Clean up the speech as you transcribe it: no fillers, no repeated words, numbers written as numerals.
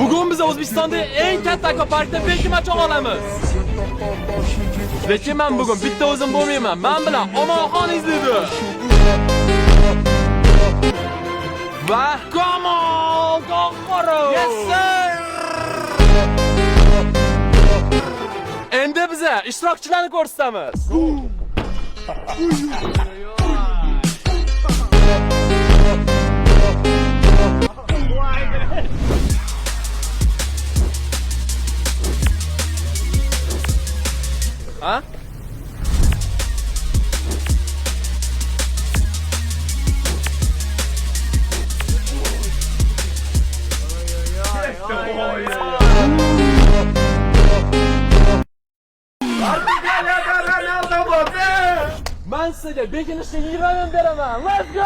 Bugun biz O'zbekistonda eng katta akvaparkda belki maç olamiz. Lekin men bugun bitta o'zim bo'lmayman. Men bilan Omonxon izlaydi. Va Kamol Qo'qorov. Yes sir. Endi biza ishtirokchilarni ko'rsatamiz. Ha? Ben size bekinishga 20 beraman. Let's go!